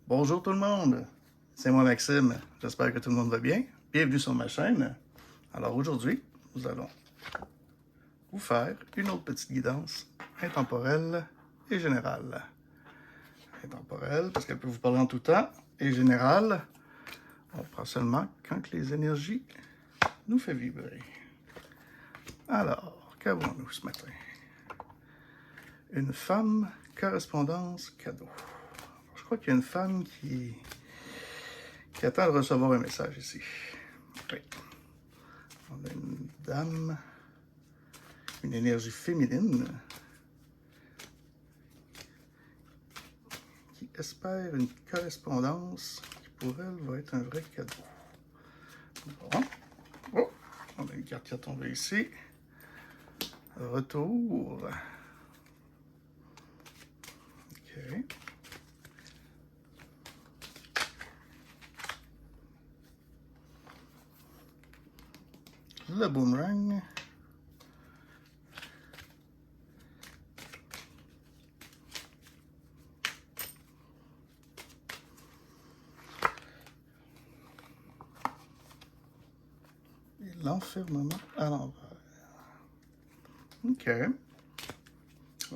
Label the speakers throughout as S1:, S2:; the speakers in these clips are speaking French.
S1: Bonjour tout le monde, c'est moi Maxime, j'espère que tout le monde va bien. Bienvenue sur ma chaîne. Alors aujourd'hui, nous allons vous faire une autre petite guidance intemporelle et générale. Intemporelle parce qu'elle peut vous parler en tout temps et générale, on prend seulement quand les énergies nous font vibrer. Alors, qu'avons-nous ce matin? Une femme, correspondance, cadeau. Je crois qu'il y a une femme qui attend de recevoir un message ici. Oui. On a une dame, une énergie féminine qui espère une correspondance qui pour elle va être un vrai cadeau. Bon. Oh, on a une carte qui a tombé ici. Retour. OK. Le boomerang. Et l'enfermement à l'envers. OK. Alors,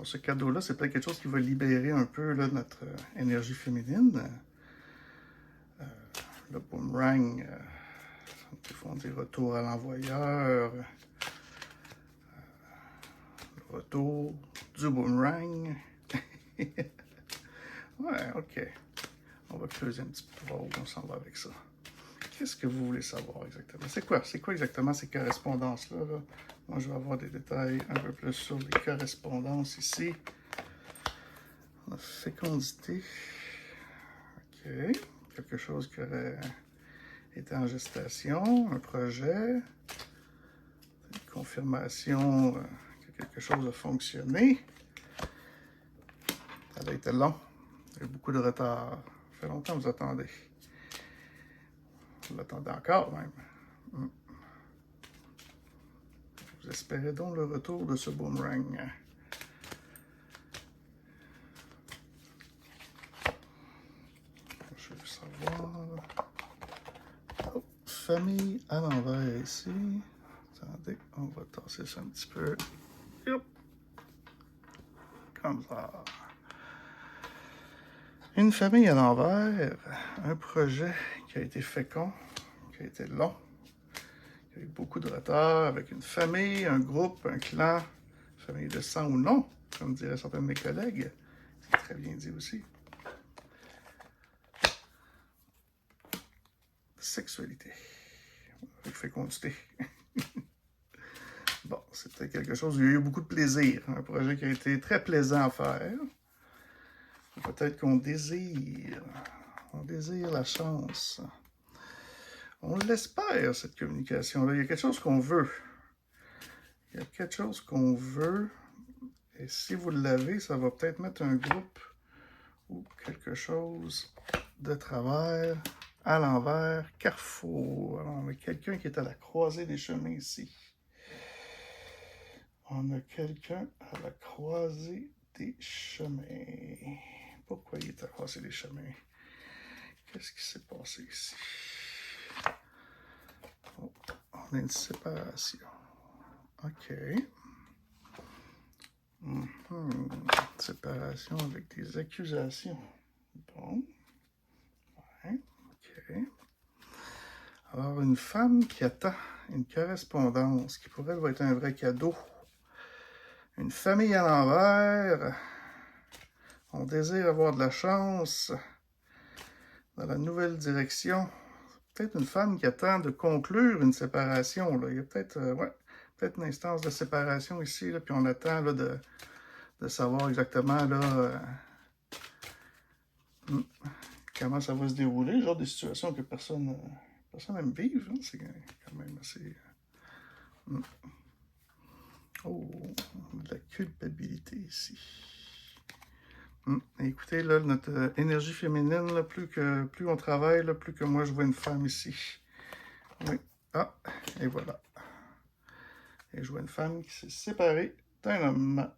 S1: ce cadeau-là, c'est peut-être quelque chose qui va libérer un peu là, notre énergie féminine. Le boomerang, des fois on dit retour à l'envoyeur. Retour du boomerang. Ouais, ok. On va creuser un petit peu où on s'en va avec ça. Qu'est-ce que vous voulez savoir exactement? C'est quoi exactement ces correspondances-là? Là? Moi, je vais avoir des détails un peu plus sur les correspondances ici. La fécondité. Ok. Quelque chose qui aurait été en gestation, un projet, une confirmation que quelque chose a fonctionné. Ça a été long. Il y a eu beaucoup de retard. Ça fait longtemps que vous attendez. Vous l'attendez encore même. Vous espérez donc le retour de ce boomerang. Je veux savoir. Oh, famille à l'envers ici. Attendez, on va tasser ça un petit peu. Yop. Comme ça. Une famille à l'envers, un projet qui a été fécond, qui a été long, qui a eu beaucoup de retard, avec une famille, un groupe, un clan, famille de sang ou non, comme diraient certains de mes collègues. C'est très bien dit aussi. Sexualité, avec fécondité. Bon, c'était quelque chose où il y a eu beaucoup de plaisir. Un projet qui a été très plaisant à faire. Peut-être qu'on désire. On désire la chance. On l'espère, cette communication-là. Il y a quelque chose qu'on veut. Il y a quelque chose qu'on veut. Et si vous l'avez, ça va peut-être mettre un groupe ou quelque chose de travers, à l'envers, carrefour. Alors, on a quelqu'un qui est à la croisée des chemins ici. On a quelqu'un à la croisée des chemins. Pourquoi il est à la croisée des chemins? Qu'est-ce qui s'est passé ici? Oh, on a une séparation. OK. Séparation avec des accusations. Bon. Ouais, OK. Alors, une femme qui attend une correspondance qui pour elle va être un vrai cadeau. Une famille à l'envers. On désire avoir de la chance dans la nouvelle direction. Peut-être une femme qui attend de conclure une séparation. Là. Il y a peut-être peut-être une instance de séparation ici, là, puis on attend là, de savoir exactement là, comment ça va se dérouler. Le genre de situation que personne n'aime vivre. Hein. C'est quand même assez... Oh, de la culpabilité ici. Écoutez, là, notre énergie féminine, là, plus on travaille, là, plus que moi je vois une femme ici. Oui. Ah, et voilà. Et je vois une femme qui s'est séparée d'un homme.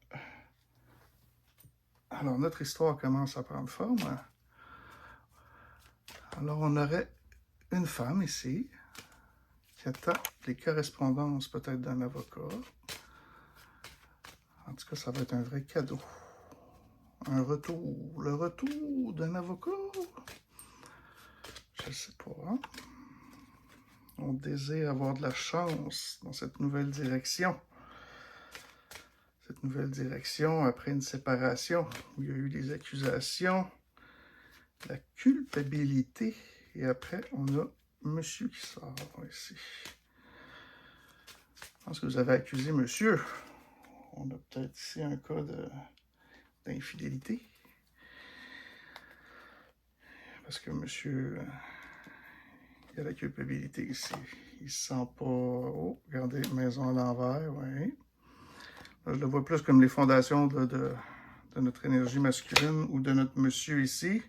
S1: Alors, notre histoire commence à prendre forme. Alors, on aurait une femme ici qui attend les correspondances peut-être d'un avocat. En tout cas, ça va être un vrai cadeau. Un retour. Le retour d'un avocat? Je ne sais pas. Hein? On désire avoir de la chance dans cette nouvelle direction. Cette nouvelle direction après une séparation où il y a eu des accusations, la culpabilité, et après on a monsieur qui sort ici. Je pense que vous avez accusé monsieur. On a peut-être ici un cas d'infidélité. Parce que monsieur, il y a la culpabilité ici. Il ne se sent pas... Oh, regardez, maison à l'envers, oui. Là, je le vois plus comme les fondations de notre énergie masculine ou de notre monsieur ici.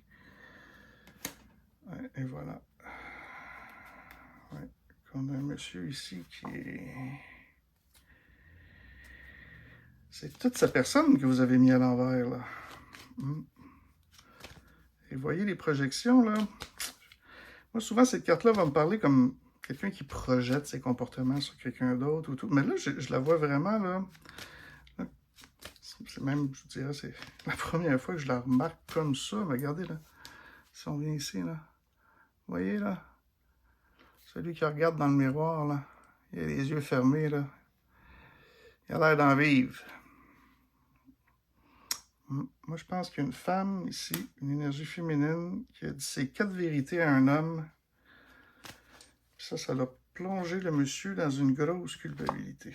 S1: Ouais, et voilà. Ouais. On a un monsieur ici qui est... C'est toute sa personne que vous avez mis à l'envers, là. Et voyez les projections, là. Moi, souvent, cette carte-là va me parler comme quelqu'un qui projette ses comportements sur quelqu'un d'autre ou tout. Mais là, je la vois vraiment, là. C'est même, je dirais, c'est la première fois que je la remarque comme ça. Mais regardez, là. Si on vient ici, là. Vous voyez, là? Celui qui regarde dans le miroir, là. Il a les yeux fermés, là. Il a l'air d'en vivre. Moi, je pense qu'il y a une femme ici, une énergie féminine, qui a dit ses 4 vérités à un homme. Puis ça l'a plongé le monsieur dans une grosse culpabilité.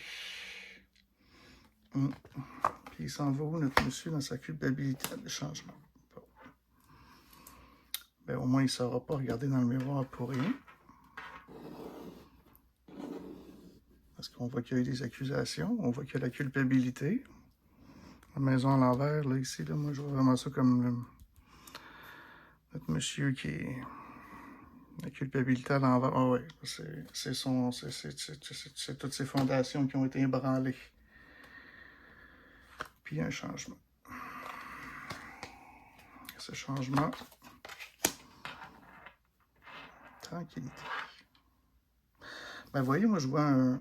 S1: Puis il s'en va où, notre monsieur, dans sa culpabilité de changement? Bon. Ben, au moins, il ne saura pas regarder dans le miroir pour rien. Parce qu'on voit qu'il y a eu des accusations, on voit qu'il y a la culpabilité. La maison à l'envers, là, ici, là, moi, je vois vraiment ça comme notre monsieur qui est... La culpabilité à l'envers, ah oui, c'est toutes ces fondations qui ont été ébranlées. Puis il y a un changement. Ce changement, tranquillité. Ben, vous voyez, moi, je vois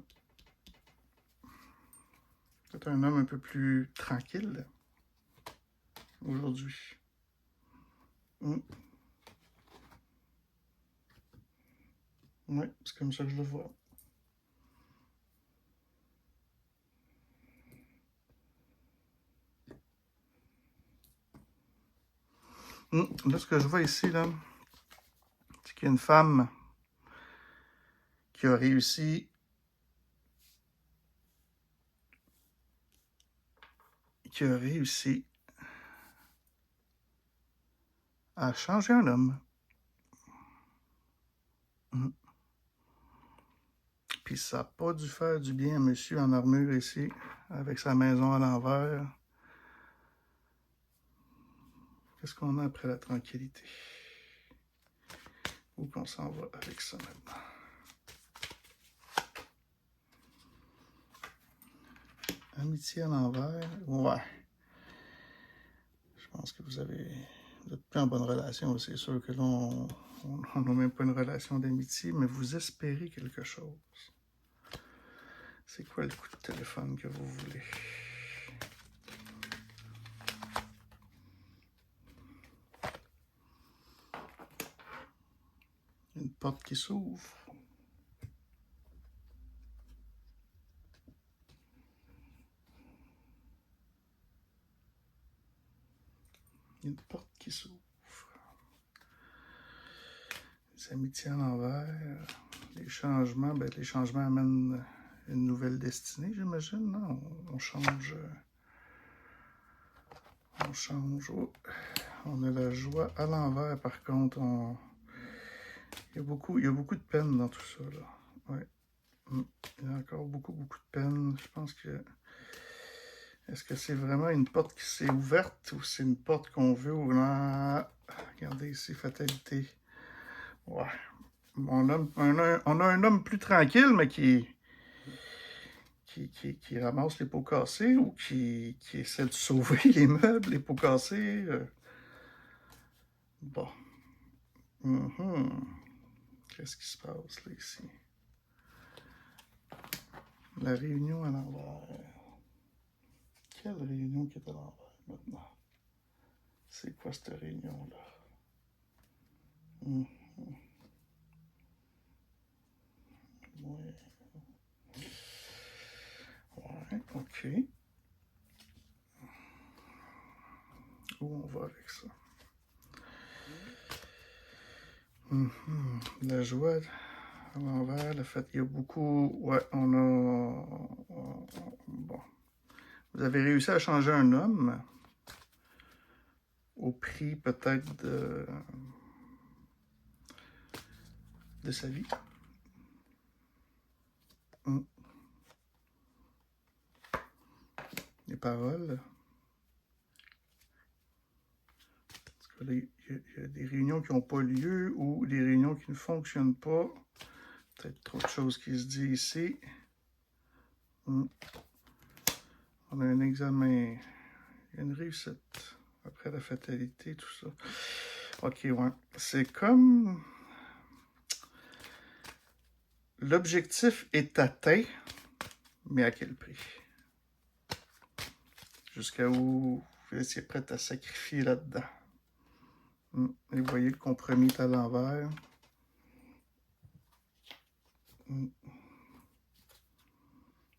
S1: peut-être un homme un peu plus tranquille aujourd'hui. Oui, c'est comme ça que je le vois. Là, ce que je vois ici, là, c'est qu'il y a une femme qui a réussi à changer un homme. Puis ça n'a pas dû faire du bien à monsieur en armure ici, avec sa maison à l'envers. Qu'est-ce qu'on a après la tranquillité? Où qu'on s'en va avec ça maintenant? Amitié à l'envers? Ouais. Je pense que vous êtes plus en bonne relation. C'est sûr que là, on n'a même pas une relation d'amitié, mais vous espérez quelque chose. C'est quoi le coup de téléphone que vous voulez? Une porte qui s'ouvre. Une porte qui s'ouvre. Les amitiés à l'envers. Les changements, ben, les changements amènent une nouvelle destinée, j'imagine. Non, on change. On change. Oh. On a la joie à l'envers, par contre. Il y a beaucoup de peine dans tout ça, là. Ouais. Il y a encore beaucoup de peine. Je pense que... Est-ce que c'est vraiment une porte qui s'est ouverte ou c'est une porte qu'on veut ouvrir? Regardez ici, fatalité. Ouais. On a un homme plus tranquille, mais qui ramasse les pots cassés ou qui essaie de sauver les meubles, les pots cassés. Bon. Qu'est-ce qui se passe là, ici? La réunion à l'envers. Quelle réunion qui est à l'envers maintenant? C'est quoi cette réunion-là? Ouais. Ouais, ok. Où on va avec ça? La joie à l'envers, le fait qu'il y a beaucoup... Ouais, on a... Bon. Vous avez réussi à changer un homme au prix peut-être de sa vie. Les paroles. Il y a des réunions qui n'ont pas lieu ou des réunions qui ne fonctionnent pas. Peut-être trop de choses qui se disent ici. On a un examen. Il y a une réussite. Après la fatalité, tout ça. Ok, ouais. C'est comme... L'objectif est atteint, mais à quel prix? Jusqu'à où vous étiez prêt à sacrifier là-dedans. Et vous voyez, le compromis est à l'envers.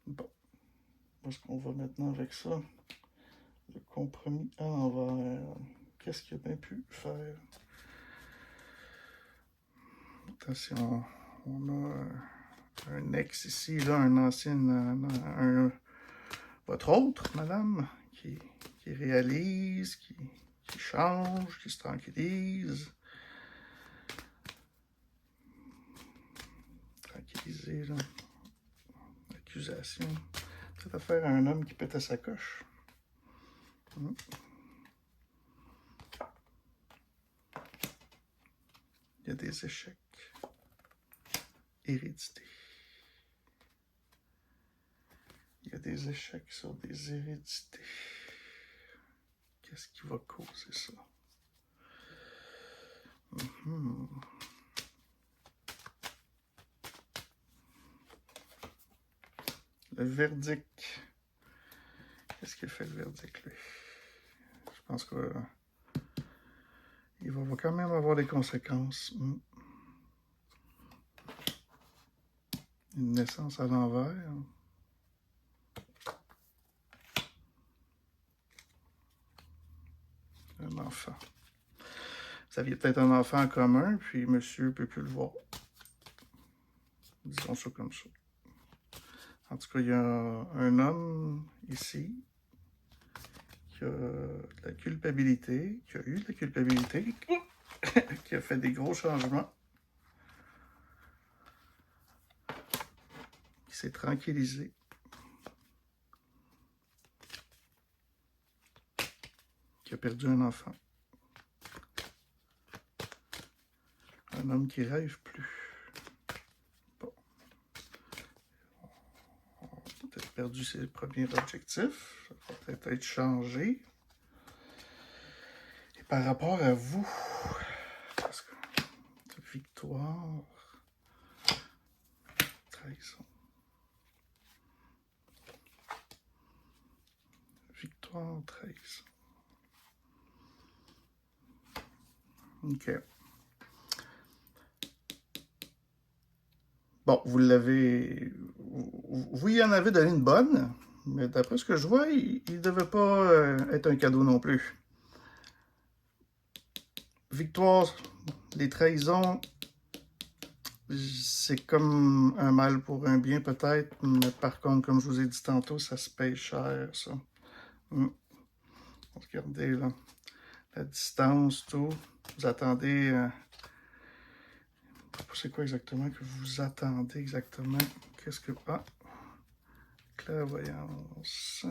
S1: Bon. Où est-ce qu'on va maintenant avec ça? Le compromis à l'envers. Qu'est-ce qu'il a bien pu faire? Attention, on a un ex ici, là, un ancien, votre autre, madame, qui réalise, qui change, qui se tranquillise. Tranquilliser, là. Accusation. Peut-être affaire à un homme qui pète à sa coche. Il y a des échecs. Hérédité. Il y a des échecs sur des hérédités. Qu'est-ce qui va causer ça? Le verdict. Qu'est-ce qu'il fait le verdict, lui? Je pense qu'il va quand même avoir des conséquences. Une naissance à l'envers. Un enfant. Vous aviez peut-être un enfant en commun, puis monsieur ne peut plus le voir. Disons ça comme ça. En tout cas, il y a un homme ici qui a de la culpabilité, qui a eu de la culpabilité, qui a fait des gros changements, qui s'est tranquillisé. Qui a perdu un enfant. Un homme qui rêve plus. Bon. On a peut-être perdu ses premiers objectifs. Ça va peut-être être changé. Et par rapport à vous, parce que victoire, trahison. Victoire, trahison. OK. Bon, vous l'avez... Vous y en avez donné une bonne, mais d'après ce que je vois, il ne devait pas être un cadeau non plus. Victoire, les trahisons, c'est comme un mal pour un bien peut-être, mais par contre, comme je vous ai dit tantôt, ça se paye cher, ça. Regardez, là, la distance, tout. Vous attendez... c'est quoi exactement que vous attendez exactement? Qu'est-ce que... Ah! Clairvoyance.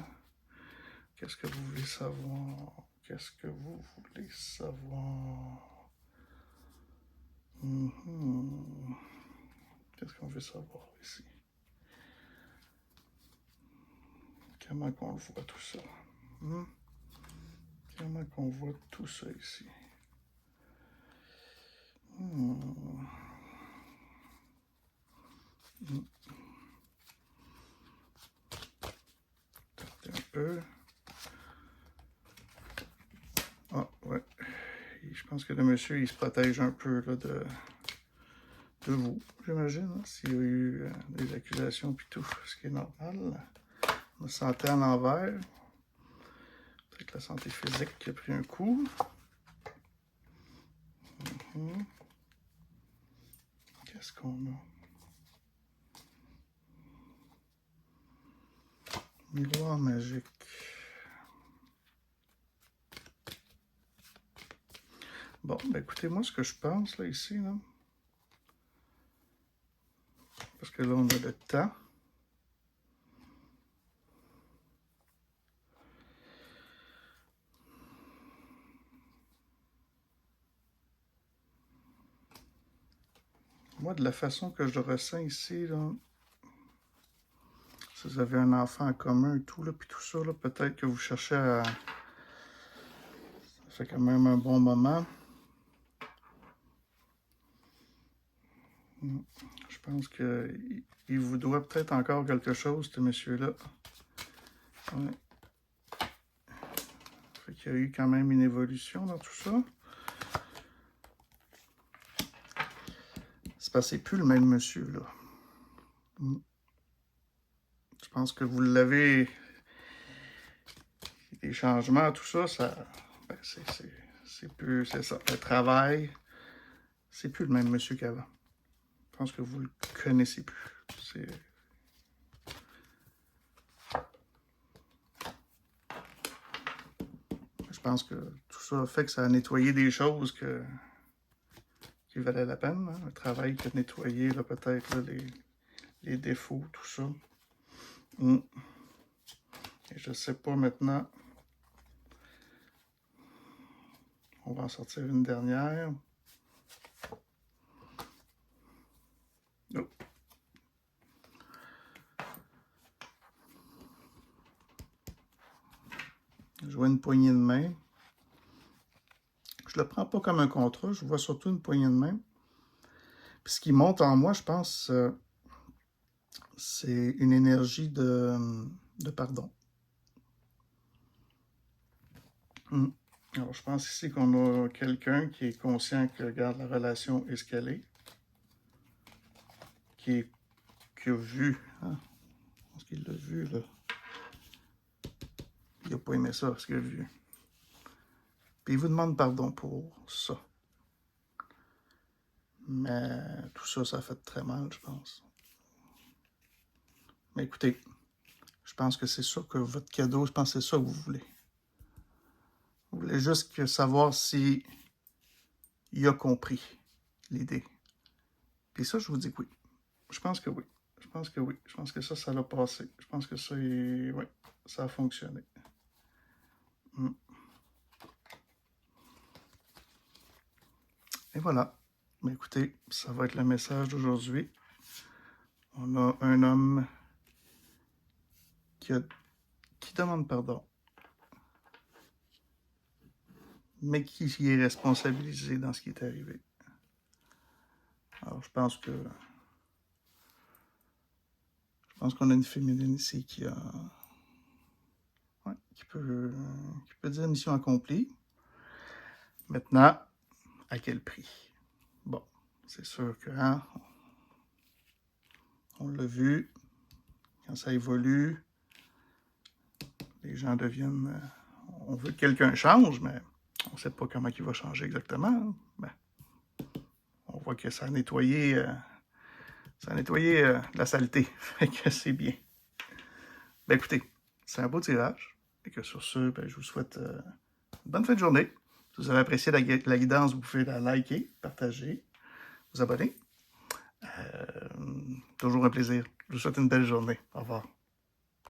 S1: Qu'est-ce que vous voulez savoir? Qu'est-ce que vous voulez savoir? Qu'est-ce qu'on veut savoir ici? Comment qu'on le voit tout ça? Comment qu'on voit tout ça ici? peu. Ah, ouais. Et je pense que le monsieur, il se protège un peu là, de vous, j'imagine, hein, s'il y a eu des accusations puis tout, ce qui est normal. La santé à l'envers. Peut-être la santé physique qui a pris un coup. Qu'est-ce qu'on a? Miroir magique. Bon, ben écoutez, moi, ce que je pense, là, ici, là, parce que là, on a le temps. Moi, de la façon que je le ressens ici, là, si vous avez un enfant en commun et tout, là, puis tout ça, là, peut-être que vous cherchez à... Ça fait quand même un bon moment. Je pense qu'il vous doit peut-être encore quelque chose, ce monsieur-là. Ouais. Fait qu'il y a eu quand même une évolution dans tout ça. C'est parce que c'est plus le même monsieur, là. Je pense que vous l'avez... Les changements, tout ça, ben c'est plus... C'est ça. Le travail, c'est plus le même monsieur qu'avant. Je pense que vous le connaissez plus. Je pense que tout ça fait que ça a nettoyé des choses qui valaient la peine. Hein? Le travail qui a nettoyé, peut-être, les défauts, tout ça. Et je sais pas maintenant. On va en sortir une dernière. Oh. Je vois une poignée de main. Je le prends pas comme un contrat, je vois surtout une poignée de main. Puis ce qui monte en moi, je pense, c'est une énergie de pardon. Alors, je pense ici qu'on a quelqu'un qui est conscient que, regarde, la relation est ce qu'elle est. Qui a vu, hein? Je pense qu'il l'a vu, là. Il n'a pas aimé ça, ce qu'il a vu. Puis il vous demande pardon pour ça. Mais tout ça, ça a fait très mal, je pense. Mais écoutez, je pense que c'est ça que votre cadeau, je pense que c'est ça que vous voulez. Vous voulez juste savoir si il a compris l'idée. Puis ça, je vous dis que oui. Je pense que oui. Je pense que oui. Je pense que ça l'a passé. Je pense que ça, oui, ça a fonctionné. Et voilà. Mais écoutez, ça va être le message d'aujourd'hui. On a un homme qui demande pardon, mais qui est responsabilisé dans ce qui est arrivé. Alors, je pense qu'on a une féminine ici qui peut dire mission accomplie. Maintenant, à quel prix? Bon, c'est sûr que on l'a vu, quand ça évolue, les gens deviennent... on veut que quelqu'un change, mais on ne sait pas comment il va changer exactement. Ben, on voit que ça a nettoyé, la saleté. Fait que c'est bien. Ben écoutez, c'est un beau tirage. Et que sur ce, ben, je vous souhaite une bonne fin de journée. Si vous avez apprécié la guidance, vous pouvez la liker, partager, vous abonner. Toujours un plaisir. Je vous souhaite une belle journée. Au revoir.